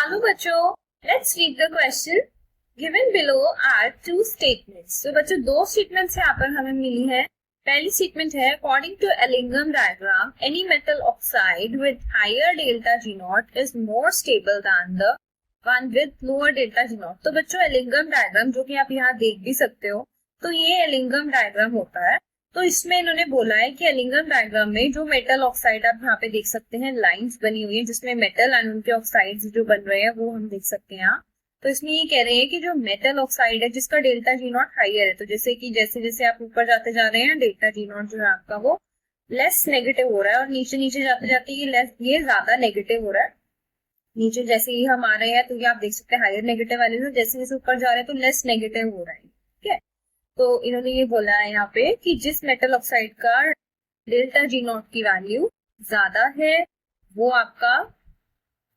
चलो बच्चों, let's read the question. Given below are two statements. तो बच्चों दो स्टेटमेंट्स यहाँ पर हमें मिली है। पहली स्टेटमेंट है according to Ellingham diagram any metal oxide with higher delta G naught is more stable than the one with lower delta G naught. तो बच्चों एलिंगम डायग्राम जो कि आप यहाँ देख भी सकते हो, तो ये एलिंगम डायग्राम होता है। तो इसमें इन्होंने बोला है कि एलिंगम डायग्राम में जो मेटल ऑक्साइड आप यहाँ पे देख सकते हैं, लाइंस बनी हुई है जिसमें मेटल एंड उनके ऑक्साइड्स जो बन रहे हैं वो हम देख सकते हैं यहाँ। तो इसमें ये कह रहे हैं कि जो मेटल ऑक्साइड है जिसका डेल्टा जी नॉट हाइयर है, तो जैसे कि जैसे जैसे आप ऊपर जाते जा रहे हैं डेल्टा जी नॉट जो है आपका वो लेस नेगेटिव हो रहा है, और नीचे नीचे जाते जाते ये ज्यादा नेगेटिव हो रहा है। नीचे जैसे ही हम आ रहे हैं तो ये आप देख सकते हैं हायर नेगेटिव वाले से, जैसे जैसे ऊपर जा रहे हैं तो लेस नेगेटिव हो रहा है। ठीक है, तो इन्होंने ये बोला है यहाँ पे कि जिस मेटल ऑक्साइड का डेल्टा जी नॉट की वैल्यू ज्यादा है वो आपका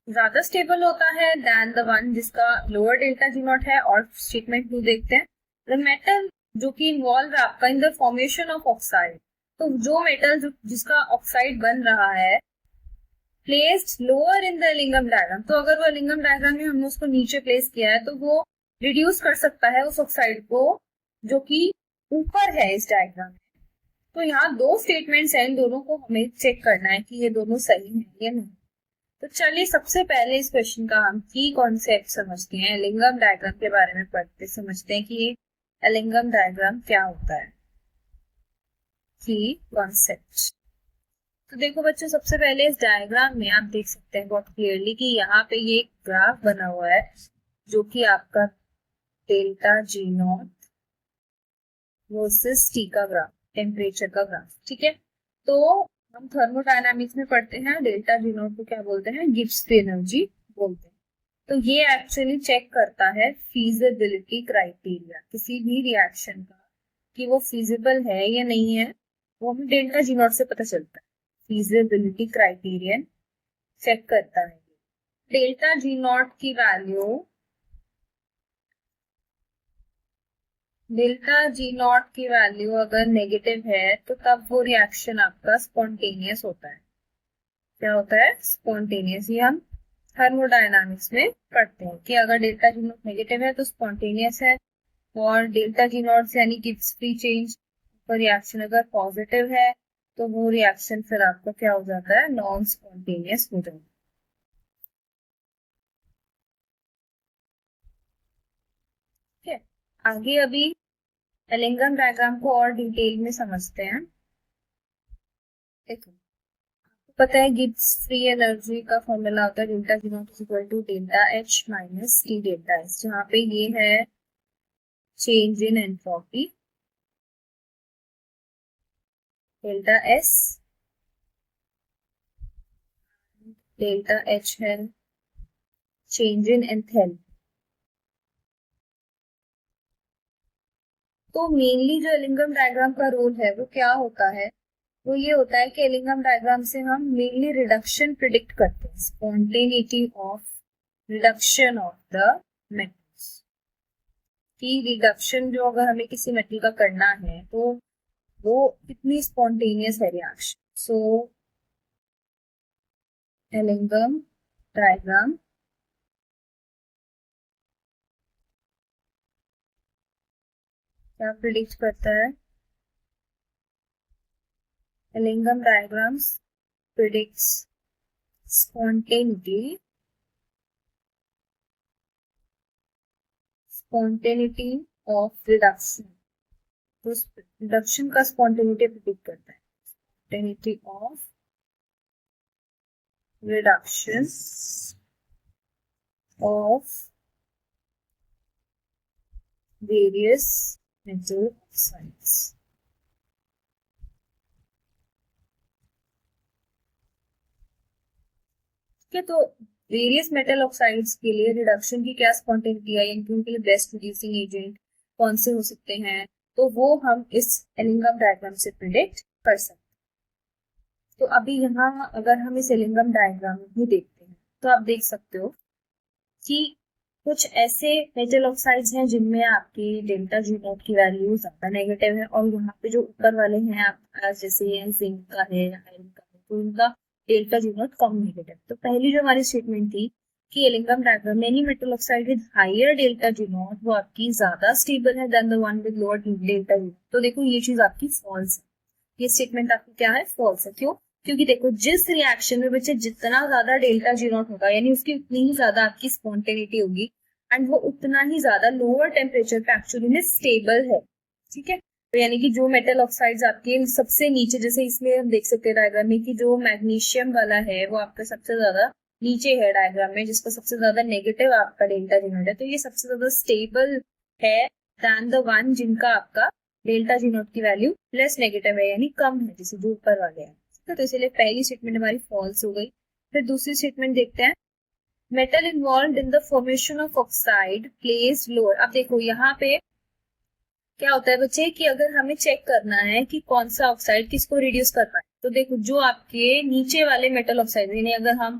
ज्यादा स्टेबल होता है देन द वन जिसका लोअर डेल्टा जी नॉट है। और स्टेटमेंट 2 देखते हैं। द मेटल जो कि इन्वॉल्व है आपका in the formation of oxide, तो जो मेटल जिसका ऑक्साइड बन रहा है placed lower in the Ellingham diagram, तो अगर वो एलिंगम डायग्राम में हमने उसको नीचे प्लेस किया है तो वो रिड्यूस कर सकता है उस ऑक्साइड को जो कि ऊपर है इस डायग्राम में। तो यहाँ दो स्टेटमेंट्स हैं, इन दोनों को हमें चेक करना है कि ये दोनों सही है या नहीं। तो चलिए सबसे पहले इस क्वेश्चन का हम की कॉन्सेप्ट समझते हैं, एलिंगम डायग्राम के बारे में पढ़ते समझते हैं कि ये एलिंगम डायग्राम क्या होता है। की कॉन्सेप्ट, तो देखो बच्चों सबसे पहले इस डायग्राम में आप देख सकते हैं बहुत क्लियरली कि यहाँ पे ये एक ग्राफ बना हुआ है जो कि आपका delta G not versus T का ग्राफ, टेम्परेचर का ग्राफ। ठीक है, तो हम थर्मोडायनामिक्स में पढ़ते हैं डेल्टा जी नॉट को क्या बोलते हैं, गिब्स फ्री एनर्जी बोलते हैं। तो ये एक्चुअली चेक करता है फीजिबिलिटी क्राइटेरिया किसी भी रिएक्शन का कि वो फिजिबल है या नहीं है, वो हमें डेल्टा जी नॉट से पता चलता है। फीजिबिलिटी क्राइटेरियन चेक करता है डेल्टा जी नॉट की वैल्यू, डेल्टा जी नॉट की वैल्यू अगर नेगेटिव है तो तब वो रिएक्शन आपका स्पॉन्टेनियस होता है। क्या होता है, स्पॉन्टेनियस। ये हम थर्मोडायनामिक्स में पढ़ते हैं कि अगर डेल्टा जी नॉट नेगेटिव है तो स्पॉन्टेनियस है, और डेल्टा जी नॉट यानी गिब्स फ्री चेंज पर रिएक्शन अगर पॉजिटिव है तो वो रिएक्शन फिर आपका क्या हो जाता है, नॉन स्पॉन्टेनियस हो जाता है। ठीक है, आगे अभी एलिंगम डायग्राम को और डिटेल में समझते हैं। देखो पता है गिब्स फ्री एनर्जी का फॉर्मूला होता है delta G naught is equal to delta H minus T delta S, जहाँ पे ये है change in entropy, delta S delta H है चेंज इन एंथैल्पी। तो मेनली जो एलिंगम डायग्राम का रोल है वो क्या होता है, वो ये होता है कि एलिंगम डायग्राम से हम मेनली रिडक्शन प्रिडिक्ट करते हैं, spontaneity of reduction of the metals की रिडक्शन जो अगर हमें किसी मेटल का करना है तो वो कितनी स्पॉन्टेनियस है रिएक्शन। सो एलिंगम डायग्राम क्या प्रिडिक्ट करता है, Ellingham diagrams predicts spontaneity of reduction, तो रिडक्शन का स्पॉन्टेनिटी प्रिडिक्ट करता है, spontaneity of reduction of various metal oxides. ठीक है, तो वेरियस मेटल ऑक्साइड्स के लिए रिडक्शन की क्या स्पॉन्टेनिटी है, यानी उनके लिए बेस्ट रिड्यूसिंग एजेंट कौन से हो सकते हैं, तो वो हम इस एलिंगम डायग्राम से प्रिडिक्ट कर सकते हैं। तो अभी यहाँ अगर हम इस एलिंगम डायग्राम में देखते हैं तो आप देख सकते हो कि कुछ ऐसे मेटल ऑक्साइड्स हैं जिनमें आपकी डेल्टा जी नॉट की वैल्यू ज्यादा नेगेटिव है, और यहाँ पे जो ऊपर वाले हैं आप जैसे जिंक का है, आयरन का है, तो उनका डेल्टा जी नॉट कम नेगेटिव। तो पहली जो हमारी स्टेटमेंट थी कि एलिंगम डायग्राम में any metal oxide with higher delta G naught वो आपकी ज्यादा स्टेबल है than the one with lower delta G. तो देखो ये चीज आपकी फॉल्स है, ये स्टेटमेंट आपकी क्या है, फॉल्स है। क्यों? क्योंकि देखो जिस रिएक्शन में बच्चे जितना ज्यादा डेल्टा जी नॉट होगा यानी उसकी उतनी ही ज्यादा आपकी स्पॉन्टेनिटी होगी एंड वो उतना ही ज्यादा लोअर टेम्परेचर पे एक्चुअली में स्टेबल है। ठीक है, तो यानी कि जो मेटल ऑक्साइड्स आपके सबसे नीचे, जैसे इसमें हम देख सकते हैं डायग्राम में कि जो मैग्नीशियम वाला है वो आपका सबसे ज्यादा नीचे है डायग्राम में, जिसका सबसे ज्यादा नेगेटिव आपका डेल्टा जी नॉट है, तो ये सबसे ज्यादा स्टेबल है देन द वन जिनका आपका डेल्टा जी नॉट की वैल्यू लेस नेगेटिव है यानी कम है, जैसे जो ऊपर वाले हैं। तो इसलिए पहली स्टेटमेंट हमारी फॉल्स हो गई। फिर दूसरी स्टेटमेंट देखते हैं, metal involve in the formation of oxide place lower. अब देखो यहाँ पे क्या होता है बच्चे कि अगर हमें चेक करना है कि कौन सा ऑक्साइड किसको रिड्यूस कर पाए, तो देखो जो आपके नीचे वाले मेटल ऑक्साइड यानी अगर हम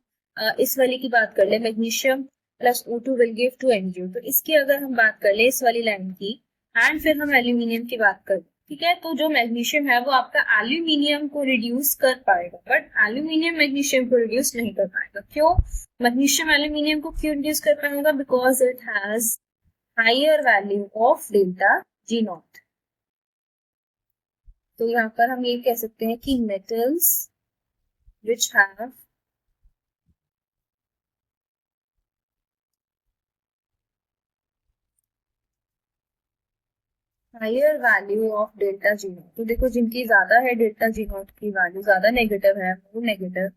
इस वाली की बात कर ले, magnesium plus O2 will give 2 Mgu, तो इसकी अगर हम बात कर ले इस वाली लाइन की एंड फिर हम एल्यूमिनियम की बात कर, ठीक है, तो जो मैग्नीशियम है वो आपका एल्यूमिनियम को रिड्यूस कर पाएगा, बट एल्यूमिनियम मैग्नीशियम को रिड्यूस नहीं कर पाएगा। क्यों? मैग्नीशियम एल्यूमिनियम को क्यों रिड्यूस कर पाएगा? Because it has higher value of delta G naught. तो यहाँ पर हम ये कह सकते हैं कि metals which have higher value of delta G naught, तो देखो जिनकी ज्यादा है डेल्टा जी नॉट की वैल्यू ज्यादा नेगेटिव है, वो negative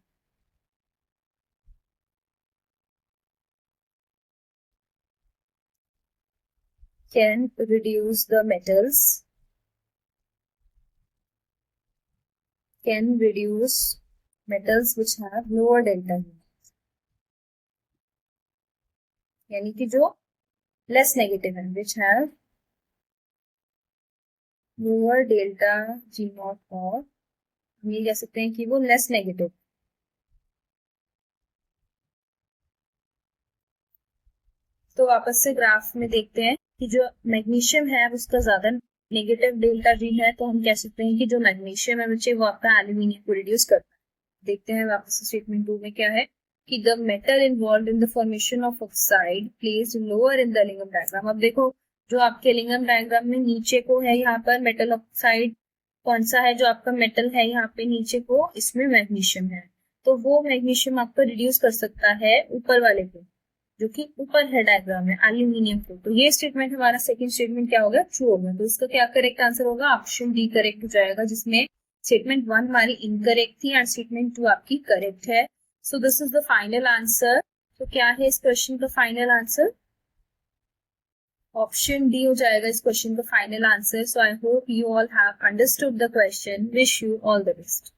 can reduce the metals, can reduce metals which have lower delta G, यानी कि जो लेस नेगेटिव है, which have lower delta G not, और हम ये कह सकते हैं कि वो लेस नेगेटिव। तो वापस से ग्राफ में देखते हैं कि जो मैग्नीशियम है उसका ज्यादा नेगेटिव डेल्टा जी है, तो हम कह सकते हैं कि जो मैग्नीशियम है बच्चे वो आपका एल्यूमिनियम को रिड्यूस करता है। देखते हैं वापस से स्टेटमेंट 2 में क्या है कि the metal involve in the formation of oxide place lower in the Ellingham diagram. अब देखो जो आपके एलिंगम डायग्राम में नीचे को है यहाँ पर मेटल ऑक्साइड कौन सा है, जो आपका मेटल है यहाँ पे नीचे को, इसमें मैग्नीशियम है, तो वो मैग्नीशियम आपका रिड्यूस कर सकता है ऊपर वाले को जो कि ऊपर है डायग्राम में, एल्यूमिनियम को। तो ये स्टेटमेंट हमारा सेकंड स्टेटमेंट क्या होगा, ट्रू होगा। तो इसका क्या करेक्ट आंसर होगा, ऑप्शन डी करेक्ट हो जाएगा, जिसमें स्टेटमेंट 1 हमारी इनकरेक्ट थी एंड स्टेटमेंट 2 आपकी करेक्ट है। So this is the final answer. तो क्या है इस क्वेश्चन का फाइनल आंसर, ऑप्शन डी हो जाएगा इस क्वेश्चन का final answer. So I hope you all have understood the question. Wish you all the best.